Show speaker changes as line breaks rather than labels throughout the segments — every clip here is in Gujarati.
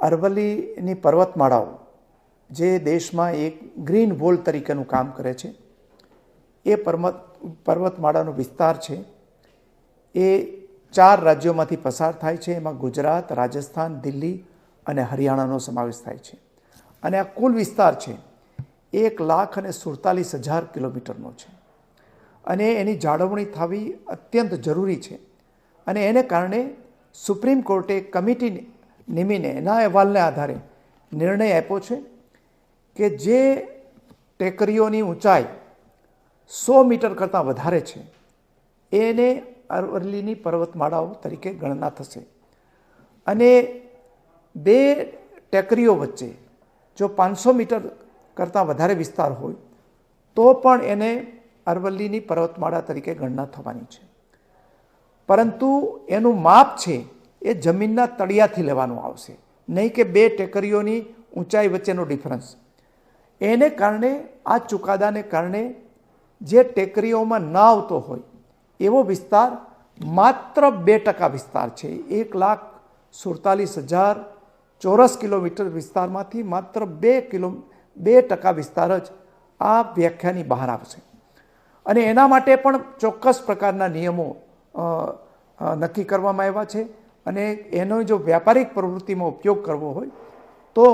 અરવલ્લીની પર્વતમાળાઓ જે દેશમાં એક ગ્રીન વોલ તરીકેનું કામ કરે છે, એ પર્વતમાળાનો વિસ્તાર છે એ 4 રાજ્યોમાંથી પસાર થાય છે. એમાં ગુજરાત, રાજસ્થાન, દિલ્હી અને હરિયાણાનો સમાવેશ થાય છે. અને આ કુલ વિસ્તાર છે 1,47,000 કિલોમીટરનો છે. અને એની જાળવણી થવી અત્યંત જરૂરી છે. અને એને કારણે સુપ્રીમ કોર્ટે એક કમિટી નિમીને એના અહેવાલને આધારે નિર્ણય આપ્યો છે કે જે ટેકરીઓની ઊંચાઈ 100 મીટર કરતાં વધારે છે એને અરવલ્લીની પર્વતમાળાઓ તરીકે ગણના થશે. અને 2 ટેકરીઓ વચ્ચે જો 500 મીટર કરતાં વધારે વિસ્તાર હોય તો પણ એને અરવલ્લીની પર્વતમાળા તરીકે ગણના થવાની છે. પરંતુ એનું માપ છે એ જમીનના તળિયાથી લેવાનું આવશે, નહીં કે 2 ટેકરીઓની ઊંચાઈ વચ્ચેનો ડિફરન્સ. એને કારણે આ ચુકાદાને કારણે જે ટેકરીઓમાં ના આવતો હોય એવો વિસ્તાર માત્ર 2% વિસ્તાર છે. 1,47,000 ચોરસ કિલોમીટર વિસ્તારમાંથી માત્ર 2% વિસ્તાર જ આ વ્યાખ્યાની બહાર આવશે. અને એના માટે પણ ચોક્કસ પ્રકારના નિયમો નક્કી કરવામાં આવ્યા છે. અને એનો જો વ્યાપારિક પ્રવૃત્તિમાં ઉપયોગ કરવો હોય તો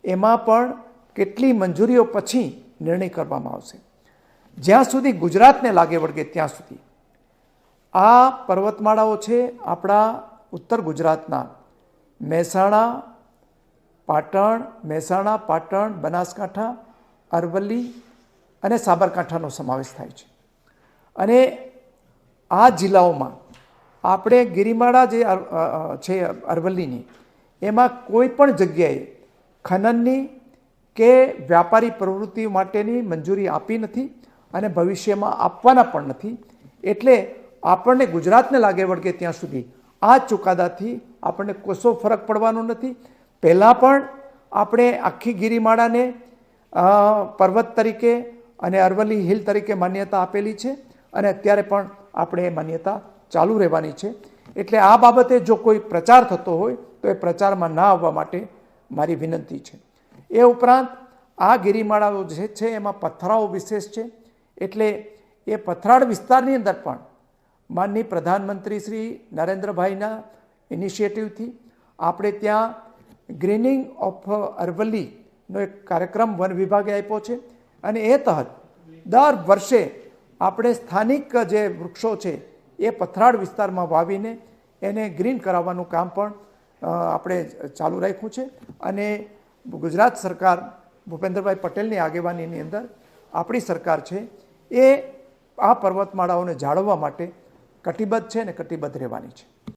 એમાં પણ કેટલી મંજૂરીઓ પછી નિર્ણય કરવામાં આવશે. જ્યાં સુધી ગુજરાતને લાગે વળગે ત્યાં સુધી આ પર્વતમાળાઓ છે આપણા ઉત્તર ગુજરાતના મહેસાણા, પાટણ, બનાસકાંઠા, અરવલ્લી અને સાબરકાંઠાનો સમાવેશ થાય છે. અને આ જિલ્લાઓમાં આપણે ગિરિમાળા જે છે અરવલ્લીની, એમાં કોઈ પણ જગ્યાએ ખનનની કે વ્યાપારી પ્રવૃત્તિ માટેની મંજૂરી આપી નથી અને ભવિષ્યમાં આપવાના પણ નથી. એટલે આપણને ગુજરાતને લાગે વળગે ત્યાં સુધી આ ચુકાદાથી આપણને કશો ફરક પડવાનો નથી. પહેલાં પણ આપણે આખી ગિરિમાળાને પર્વત તરીકે અને અરવલ્લી હિલ તરીકે માન્યતા આપેલી છે અને અત્યારે પણ આપણે એ માન્યતા ચાલુ રહેવાની છે. એટલે આ બાબતે જો કોઈ પ્રચાર થતો હોય તો એ પ્રચારમાં ના આવવા માટે મારી વિનંતી છે. એ ઉપરાંત આ ગિરિમાળાઓ જે છે એમાં પથરાઓ વિશેષ છે. એટલે એ પથરાળ વિસ્તારની અંદર પણ માનનીય પ્રધાનમંત્રી શ્રી નરેન્દ્રભાઈના ઇનિશિયેટિવથી આપણે ત્યાં ગ્રીનિંગ ઓફ અરવલ્લીનો એક કાર્યક્રમ વન વિભાગે આપ્યો છે. અને એ તહત દર વર્ષે આપણે સ્થાનિક જે વૃક્ષો છે એ પથરાળ વિસ્તારમાં વાવીને એને ગ્રીન કરાવવાનું કામ પણ આપણે ચાલુ રાખ્યું છે. અને ગુજરાત સરકાર ભૂપેન્દ્રભાઈ પટેલની આગેવાનીની અંદર આપણી સરકાર છે એ આ પર્વતમાળાઓને જાળવવા માટે કટિબદ્ધ છે અને કટિબદ્ધ રહેવાની છે.